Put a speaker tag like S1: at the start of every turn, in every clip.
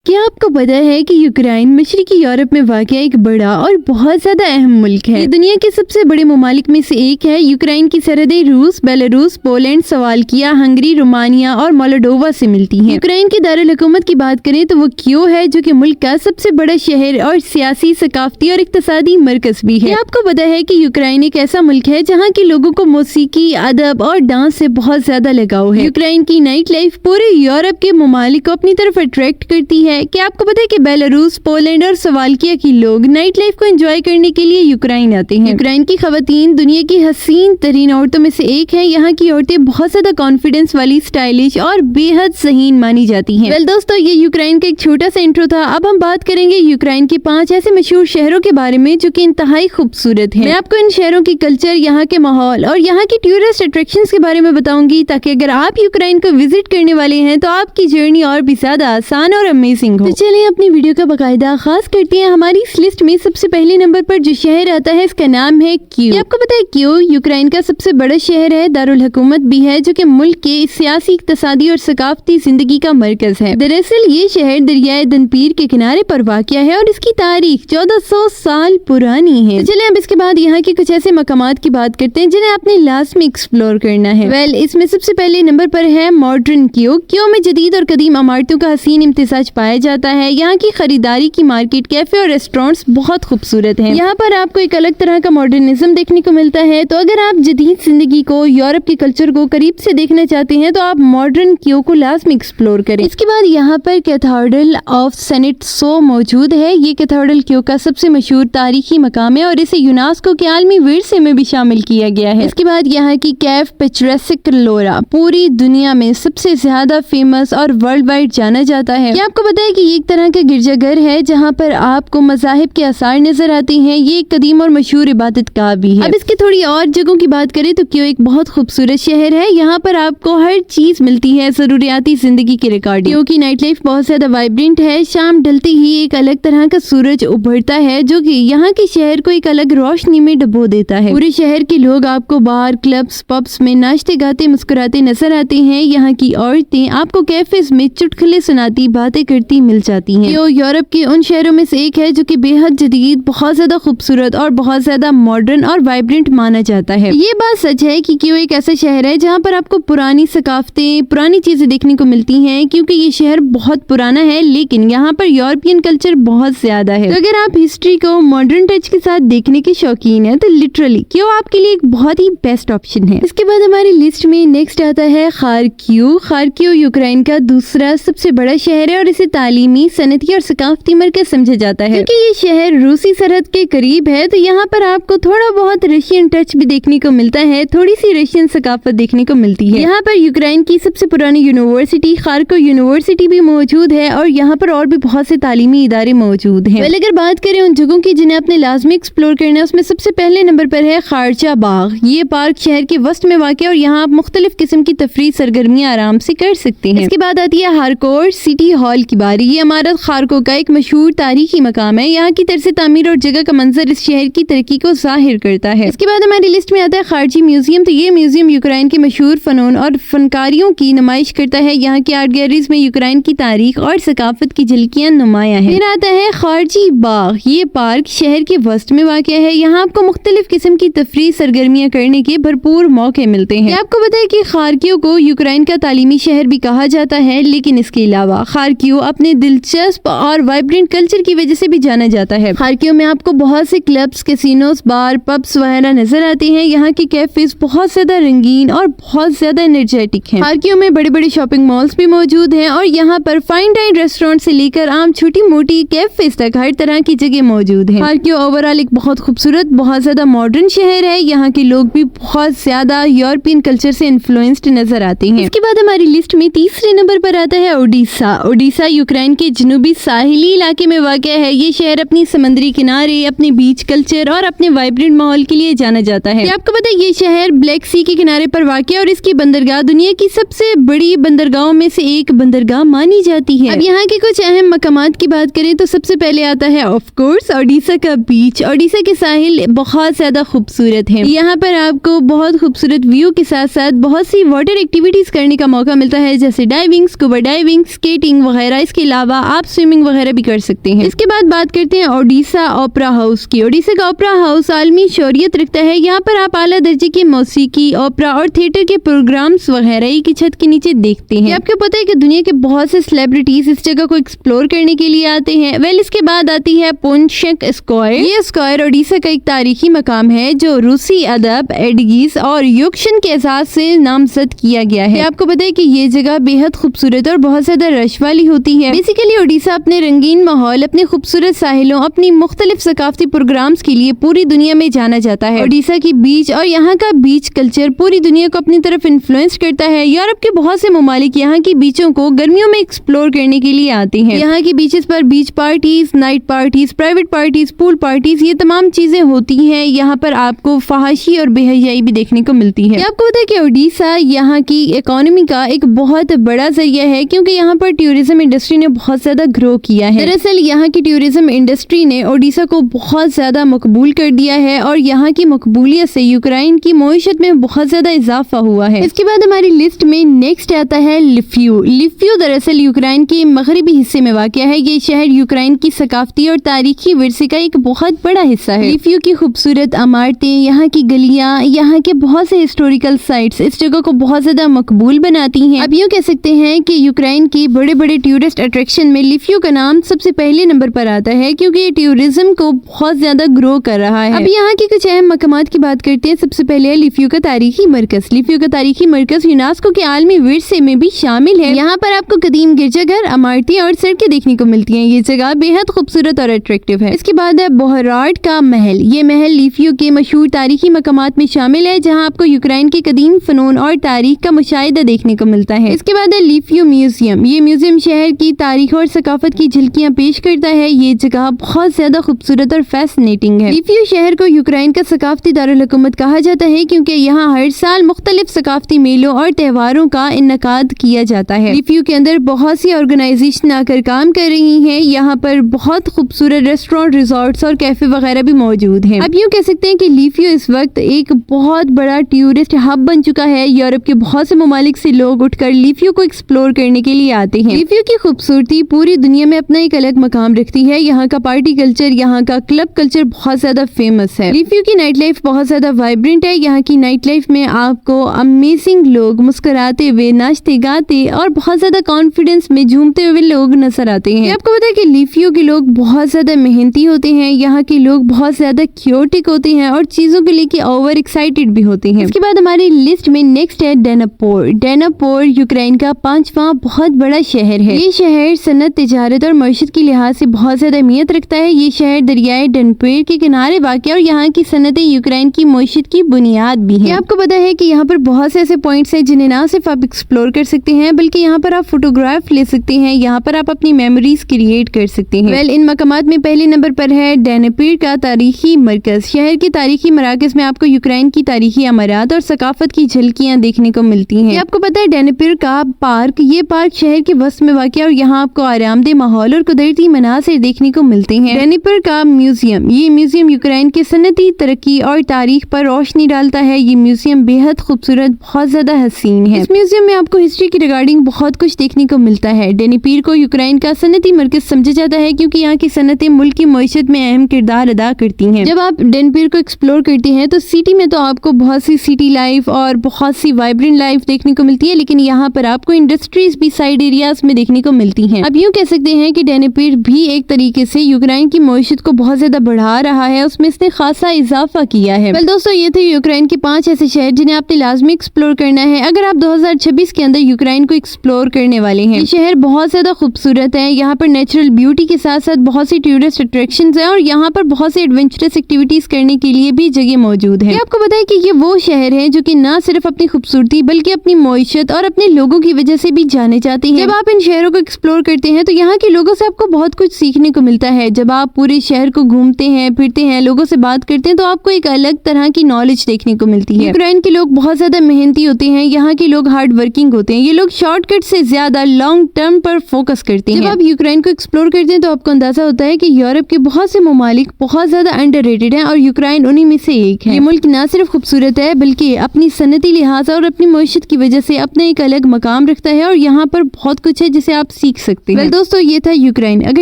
S1: क्या आपको पता है कि यूक्रेन मशरकी यूरोप में वाक़ एक बड़ा और बहुत ज्यादा अहम मुल्क है। ये दुनिया के सबसे बड़े ममालिक में से एक है। यूक्रेन की सरहदें रूस, Belarus, Poland, Slovakia, Hungary, Romania और मोल्डोवा से मिलती हैं। यूक्रेन की दारुल हुकूमत की बात करें तो वो कीव है, जो कि मुल्क का सबसे बड़ा शहर और सियासी, सकाफती और इक्तिसादी मरकज भी है। आपको पता है कि यूक्रेन एक ऐसा मुल्क है जहाँ के लोगों को मौसीकी, अदब और डांस से बहुत ज्यादा लगाव है। यूक्रेन की नाइट लाइफ पूरे यूरोप के ममालिक को अपनी तरफ अट्रैक्ट करती है। क्या आपको पता है कि बेलारूस, पोलैंड और स्लोवाकिया के लोग नाइट लाइफ को एंजॉय करने के लिए यूक्रेन आते हैं। यूक्रेन की खवातीन दुनिया की हसीन तरीन औरतों में से एक है। यहाँ की औरतें बहुत ज्यादा कॉन्फिडेंस वाली, स्टाइलिश और बेहद सहीन मानी जाती हैं। वेल दोस्तों, ये यूक्रेन का एक छोटा सा इंट्रो था। अब हम बात करेंगे यूक्रेन के 5 ऐसे मशहूर शहरों के बारे में जो कि इंतहाई खूबसूरत है। मैं आपको इन शहरों की कल्चर, यहाँ के माहौल और यहाँ की टूरिस्ट अट्रैक्शंस के बारे में बताऊंगी, ताकि अगर आप यूक्रेन को विजिट करने वाले हैं तो आपकी जर्नी और भी ज्यादा आसान और अमेजिंग हो। तो चलिए अपनी वीडियो का बाकायदा आगाज करते हैं। हमारी इस लिस्ट में सबसे पहले नंबर पर जो शहर आता है, इसका नाम है कीव। आपको पता है कीव यूक्रेन का सबसे बड़ा शहर है, दारुल हुकूमत भी है, जो कि मुल्क के सियासी, इक्तिसादी और सकाफती जिंदगी का मरकज है। दरअसल ये शहर दरियाए दनपीर के किनारे पर वाक़िया है और इसकी तारीख 1400 साल पुरानी है। तो चलिए अब इसके बाद यहाँ के कुछ ऐसे मकामात की बात करते हैं जिन्हें आपने लाजमी एक्सप्लोर करना है। वेल इसमें सबसे पहले नंबर पर है मॉडर्न कीव। कीव में जदीद और कदीम इमारतों का हसीन इम्तिजाज पाया जाता है। यहाँ की खरीदारी की मार्केट, कैफे और रेस्टोरेंट्स बहुत खूबसूरत हैं। यहाँ पर आपको एक अलग तरह का मॉडर्निज्म देखने को मिलता है। तो अगर आप जदीद जिंदगी को, यूरोप के कल्चर को करीब से देखना चाहते हैं तो आप मॉडर्न कीव को लाजमी एक्सप्लोर करें। इसके बाद यहाँ पर कैथेड्रल ऑफ सेंट सो मौजूद है। ये कैथेड्रल कीव का सबसे मशहूर तारीखी मकाम है और इसे यूनेस्को के आलमी विरसे में भी शामिल किया गया है। इसके बाद यहाँ की कैफ पेट्रेसिक लोरा पूरी दुनिया में सबसे ज्यादा फेमस और वर्ल्ड वाइड जाना जाता है। ये आपको पता है कि ये एक तरह का गिरजाघर है जहाँ पर आपको मज़ाहिब के आसार नजर आते हैं। ये एक कदीम और मशहूर इबादत गाह भी है। अब इसके थोड़ी और जगहों की बात करें तो कीव एक बहुत खूबसूरत शहर है। यहाँ पर आपको हर चीज मिलती है जरूरियाती जिंदगी के रिकॉर्ड। कीव की नाइट लाइफ बहुत ज्यादा वाइब्रेंट है। शाम ढलते ही एक अलग तरह का सूरज उभरता है जो कि यहाँ के शहर को एक अलग रोशनी में डुबो देता है। पूरे शहर के लोग आपको बार, क्लब्स, पब्स में नाचते गाते मुस्कुराते नजर आते हैं। यहाँ की औरतें आपको कैफेज में चुटकुले सुनाती, बातें करती मिल जाती हैं। कीव यूरोप के उन शहरों में से एक है जो कि बेहद जदीद, बहुत ज्यादा खूबसूरत और बहुत ज्यादा मॉडर्न और वाइब्रेंट माना जाता है। ये बात सच है कि कीव एक ऐसा शहर है जहाँ पर आपको पुरानी सकाफतें, पुरानी चीजें देखने को मिलती हैं, क्योंकि ये शहर बहुत पुराना है, लेकिन यहाँ पर यूरोपियन कल्चर बहुत ज्यादा है। तो अगर आप हिस्ट्री को मॉडर्न टच के साथ देखने के शौकीन है तो लिटरली कीव आपके लिए एक बहुत ही बेस्ट ऑप्शन है। इसके बाद हमारी लिस्ट में नेक्स्ट आता है खार्किव। खार्किव यूक्रेन का दूसरा सबसे बड़ा शहर है और इसे तालीमी, सनती और सकाफती मरकज समझा जाता है। क्योंकि ये शहर रूसी सरहद के करीब है तो यहाँ पर आपको थोड़ा बहुत रशियन टच भी देखने को मिलता है, थोड़ी सी रशियन सकाफत देखने को मिलती है। यहाँ पर यूक्रेन की सबसे पुरानी यूनिवर्सिटी खार्किव यूनिवर्सिटी भी मौजूद है और यहाँ पर और भी बहुत से तालीमी इदारे मौजूद हैं। पहले अगर बात करें उन जगहों की जिन्हें आपने लाजमी एक्सप्लोर करना है, उसमें सबसे पहले नंबर पर है खारचा बाग। ये पार्क शहर के वस्त में वाक़ है और यहाँ आप मुख्तलिफ किस्म की तफरीह सरगर्मियाँ आराम से कर सकते हैं। इसके बाद आती है हारकोर सिटी हॉल की बारी। ये इमारत खारको का एक मशहूर तारीखी मकाम है। यहाँ की तरसे तामीर और जगह का मंजर इस शहर की तरक्की को जाहिर करता है। इसके बाद हमारी लिस्ट में आता है खारजी म्यूजियम। तो ये म्यूजियम यूक्रेन के मशहूर फनून और फनकारियों की नुमाइश करता है। यहाँ की आर्ट गैलरीज में यूक्रेन की तारीख और सकाफत की झलकियाँ नुमाया है। फिर आता है खारजी बाग। ये पार्क शहर के वस्त में वाक़ है। यहाँ आपको मुख्तलिफ किस्म की तफरीह सरगर्मियाँ करने के भरपूर मौके मिलते हैं। आपको पता है कि खारकिव को यूक्रेन का तालीमी शहर भी कहा जाता है, लेकिन इसके अलावा खारकिव अपने दिलचस्प और वाइब्रेंट कल्चर की वजह से भी जाना जाता है। खारकिव में आपको बहुत से क्लब्स, कैसीनोस, बार, पब्स वगैरह नजर आते हैं। यहाँ के कैफेज बहुत ज्यादा रंगीन और बहुत ज्यादा एनर्जेटिक हैं। खारकिव में बड़े बड़े शॉपिंग मॉल्स भी मौजूद हैं और यहाँ पर फाइन डाइन रेस्टोरेंट से लेकर आम छोटी मोटी कैफेज तक हर तरह की जगह मौजूद है। खारकिव ओवरऑल एक बहुत खूबसूरत, बहुत ज्यादा मॉडर्न शहर है। यहाँ के लोग भी बहुत ज्यादा यूरोपियन कल्चर से इन्फ्लुएंस्ड नजर आते हैं। इसके बाद हमारी लिस्ट में तीसरे नंबर पर आता है ओडिशा। ओडिशा यूक्रेन के जनूबी साहिली इलाके में वाक़ है। ये शहर अपनी समुद्री किनारे, अपने बीच कल्चर और अपने वाइब्रेंट माहौल के लिए जाना जाता है। आपको पता है ये शहर ब्लैक सी के किनारे पर वाक़ है और इसकी बंदरगाह दुनिया की सबसे बड़ी बंदरगाहों में से एक बंदरगाह मानी जाती है। अब यहाँ के कुछ अहम मकामात की बात करें तो सबसे पहले आता है ऑफ कोर्स ओडिशा का बीच। ओडिशा के साहिल बहुत ज्यादा खूबसूरत है। यहाँ पर आपको बहुत खूबसूरत व्यू के साथ साथ बहुत सी वाटर एक्टिविटीज करने का मौका मिलता है, जैसे डाइविंग, स्कूबा डाइविंग, स्केटिंग वगैरह। इसके کے علاوہ آپ سوئمنگ وغیرہ بھی کر سکتے ہیں۔ اس کے بعد بات کرتے ہیں اوڈیشا اوپرا ہاؤس کی۔ اوڈیشا کا اوپرا ہاؤس عالمی شہرت رکھتا ہے۔ یہاں پر آپ اعلیٰ درجے کی موسیقی، اوپرا اور تھیٹر کے پروگرامز وغیرہ ایک ہی چھت کے نیچے دیکھتے ہیں۔ آپ کو پتہ ہے کہ دنیا کے بہت سے سیلیبریٹیز اس جگہ کو ایکسپلور کرنے کے لیے آتے ہیں۔ اس کے بعد آتی ہے پونشک اسکوائر۔ یہ اسکوائر اوڈیشا کا ایک تاریخی مقام ہے جو روسی ادب ایڈیگیز اور یوکشن کے اعزاز سے نامزد کیا گیا ہے۔ آپ کو پتہ ہے کہ یہ جگہ بے حد خوبصورت اور بہت زیادہ رش والی ہوتی ہے۔ بیسیکلی اوڈیشا اپنے رنگین ماحول، اپنے خوبصورت ساحلوں، اپنی مختلف ثقافتی پروگرامز کے لیے پوری دنیا میں جانا جاتا ہے۔ اوڈیشا کی بیچ اور یہاں کا بیچ کلچر پوری دنیا کو اپنی طرف انفلوئنس کرتا ہے۔ یورپ کے بہت سے ممالک یہاں کی بیچوں کو گرمیوں میں ایکسپلور کرنے کے لیے آتے ہیں۔ یہاں کی بیچز پر beach parties, night parties, private parties, pool parties, یہ تمام چیزیں ہوتی ہیں۔ یہاں پر آپ کو فحاشی اور بے حیائی بھی دیکھنے کو ملتی ہے۔ آپ کو پتہ ہے کہ اوڈیشا یہاں کی اکانومی کا ایک بہت بڑا ذریعہ ہے کیونکہ یہاں پر ٹورزم انڈسٹری نے بہت زیادہ گرو کیا ہے۔ دراصل یہاں کی ٹورزم انڈسٹری نے اوڈیشا کو بہت زیادہ مقبول کر دیا ہے اور یہاں کی مقبولیت سے یوکرائن کی معیشت میں بہت زیادہ اضافہ ہوا ہے۔ اس کے بعد ہماری لسٹ میں نیکسٹ آتا ہے لیفیو۔ لیفیو دراصل یوکرائن کے مغربی حصے میں واقع ہے۔ یہ شہر یوکرائن کی ثقافتی اور تاریخی ورثے کا ایک بہت بڑا حصہ ہے۔ لیفیو کی خوبصورت عمارتیں، یہاں کی گلیاں، یہاں کے بہت سے ہسٹوریکل سائٹس اس جگہ کو بہت زیادہ مقبول بناتی ہیں۔ اب یوں کہہ سکتے ہیں کہ یوکرائن کی بڑے بڑے ٹورسٹ اٹریکشن میں لیفیو کا نام سب سے پہلے نمبر پر آتا ہے کیونکہ یہ ٹورزم کو بہت زیادہ گرو کر رہا ہے۔ اب یہاں کی کچھ اہم مقامات کی بات کرتے ہیں۔ سب سے پہلے لیفیو کا تاریخی مرکز۔ لیفیو کا تاریخی مرکز یونیسکو کے عالمی ورثے میں بھی شامل ہے۔ یہاں پر آپ کو قدیم گرجا گھر، عمارتیں اور سڑکیں دیکھنے کو ملتی ہیں۔ یہ جگہ بے حد خوبصورت اور اٹریکٹیو ہے۔ اس کے بعد ہے بوہراٹ کا محل۔ یہ محل لیفیو کے مشہور تاریخی مقامات میں شامل ہے جہاں آپ کو یوکرائن کے قدیم فنون اور تاریخ کا مشاہدہ دیکھنے کو ملتا ہے۔ اس کے بعد ہے لیفیو میوزیم۔ یہ میوزیم شہر کی تاریخ اور ثقافت کی جھلکیاں پیش کرتا ہے۔ یہ جگہ بہت زیادہ خوبصورت اور فیسنیٹنگ ہے۔ لیفیو شہر کو یوکرائن کا ثقافتی دارالحکومت کہا جاتا ہے کیونکہ یہاں ہر سال مختلف ثقافتی میلوں اور تہواروں کا انعقاد کیا جاتا ہے۔ لیفیو کے اندر بہت سی آرگنائزیشن آ کر کام کر رہی ہیں۔ یہاں پر بہت خوبصورت ریسٹورینٹ، ریزورٹس اور کیفے وغیرہ بھی موجود ہیں۔ اب یوں کہہ سکتے ہیں کہ لیفیو اس وقت ایک بہت بڑا ٹورسٹ ہب بن چکا ہے۔ یورپ کے بہت سے ممالک سے لوگ اٹھ کر لیفیو کو ایکسپلور کرنے کے لیے آتے ہیں۔ لیفیو کی خوبصورتی پوری دنیا میں اپنا ایک الگ مقام رکھتی ہے۔ یہاں کا پارٹی کلچر، یہاں کا کلب کلچر بہت زیادہ فیمس ہے۔ لیفیو کی نائٹ لائف بہت زیادہ وائبرنٹ ہے۔ یہاں کی نائٹ لائف میں آپ کو امیزنگ لوگ مسکراتے ہوئے، ناچتے گاتے اور بہت زیادہ کانفیڈنس میں جھومتے ہوئے لوگ نظر آتے ہیں۔ آپ کو پتہ ہے کہ لیفیو کے لوگ بہت زیادہ محنتی ہوتے ہیں۔ یہاں کے لوگ بہت زیادہ کیوٹک ہوتے ہیں اور چیزوں کو لے کے اوور ایکسائٹیڈ بھی ہوتے ہیں۔ اس کے بعد ہماری لسٹ میں نیکسٹ ہے ڈیناپور۔ ڈیناپور یوکرائن کا 5واں بہت بڑا شہر ہے۔ یہ شہر صنعت، تجارت اور معیشت کے لحاظ سے بہت زیادہ اہمیت رکھتا ہے۔ یہ شہر دریائے ڈنپیر کے کنارے واقع ہے اور یہاں کی صنعتیں یوکرائن کی معیشت کی بنیاد بھی ہیں۔ آپ کو پتہ ہے کہ یہاں پر بہت سے ایسے پوائنٹس ہیں جنہیں نہ صرف آپ ایکسپلور کر سکتے ہیں بلکہ یہاں پر آپ فوٹوگراف لے سکتے ہیں۔ یہاں پر آپ اپنی میموریز کریٹ کر سکتے ہیں۔ ان مقامات میں پہلے نمبر پر ہے ڈینپیر کا تاریخی مرکز۔ شہر کے تاریخی مراکز میں آپ کو یوکرائن کی تاریخی عمارات اور ثقافت کی جھلکیاں دیکھنے کو ملتی ہیں۔ آپ کو پتہ ہے ڈینپیر کا پارک، یہ پارک شہر کے وسط میں واقع ہے اور یہاں آپ کو آرام دہ ماحول اور قدرتی مناظر دیکھنے کو ملتے ہیں۔ ڈینپیر کا میوزیم، یہ میوزیم یوکرائن کے صنعتی ترقی اور تاریخ پر روشنی ڈالتا ہے۔ یہ میوزیم بے حد خوبصورت، بہت زیادہ حسین ہے۔ اس میوزیم میں آپ کو ہسٹری کی ریگارڈنگ بہت کچھ دیکھنے کو ملتا ہے۔ ڈینپیر کو یوکرائن کا صنعتی مرکز سمجھا جاتا ہے کیونکہ یہاں کی صنعتیں ملک کی معیشت میں اہم کردار ادا کرتی ہیں۔ جب آپ ڈینپیر کو ایکسپلور کرتے ہیں تو سٹی میں تو آپ کو بہت سی سٹی لائف اور بہت سی وائبرنٹ لائف دیکھنے کو ملتی ہے، لیکن یہاں پر آپ کو انڈسٹریز بھی سائڈ ایریاز میں دیکھنے کو ملتی ہیں۔ اب یوں کہہ سکتے ہیں کہ ڈینپیر بھی ایک طریقے سے یوکرائن کی معیشت کو بہت زیادہ بڑھا رہا ہے، اس میں اس نے خاصا اضافہ کیا ہے۔ دوستو، یہ تھے یوکرائن کے 5 ایسے شہر جنہیں آپ نے لازمی ایکسپلور کرنا ہے اگر آپ 2026 کے اندر یوکرائن کو ایکسپلور کرنے والے ہیں۔ یہ شہر بہت زیادہ خوبصورت ہے۔ یہاں پر نیچرل بیوٹی کے ساتھ ساتھ بہت سی ٹورسٹ اٹریکشنز ہیں اور یہاں پر بہت سے ایڈونچرس ایکٹیویٹیز کرنے کے لیے بھی جگہ موجود ہے۔ آپ کو پتہ ہے کہ یہ وہ شہر ہے جو کہ نہ صرف اپنی خوبصورتی بلکہ اپنی معیشت اور اپنے لوگوں کی وجہ سے بھی جانے جاتے ہیں۔ جب آپ ان شہروں کو ایکسپلور کرتے ہیں تو یہاں کے لوگوں سے آپ کو بہت کچھ سیکھنے کو ملتا ہے۔ جب آپ پورے شہر کو گھومتے ہیں، پھرتے ہیں، لوگوں سے بات کرتے ہیں تو آپ کو ایک الگ طرح کی نالج دیکھنے کو ملتی ہے۔ یوکرائن کے لوگ بہت زیادہ محنتی ہوتے ہیں۔ یہاں کے لوگ ہارڈ ورکنگ ہوتے ہیں۔ یہ لوگ شارٹ کٹ سے زیادہ لانگ ٹرم پر فوکس کرتے ہیں۔ جب آپ یوکرائن کو ایکسپلور کرتے ہیں تو آپ کو اندازہ ہوتا ہے کہ یورپ کے بہت سے ممالک بہت زیادہ انڈر ریٹڈ ہیں اور یوکرائن انہی میں سے ایک ہے۔ یہ ملک نہ صرف خوبصورت ہے بلکہ اپنی صنعتی لحاظ اور اپنی معیشت کی وجہ سے اپنا ایک الگ مقام رکھتا ہے اور یہاں پر بہت کچھ ہے جسے آپ सीख सकते हैं। दोस्तों ये था यूक्रेन। अगर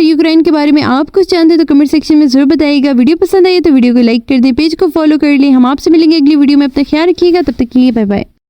S1: यूक्रेन के बारे में आप कुछ जानते हैं तो कमेंट सेक्शन में जरूर बताइएगा। वीडियो पसंद आए तो वीडियो को लाइक कर दें, पेज को फॉलो कर लें। हम आपसे मिलेंगे अगली वीडियो में। अपना ख्याल रखिएगा, तब तक के लिए बाय बाय।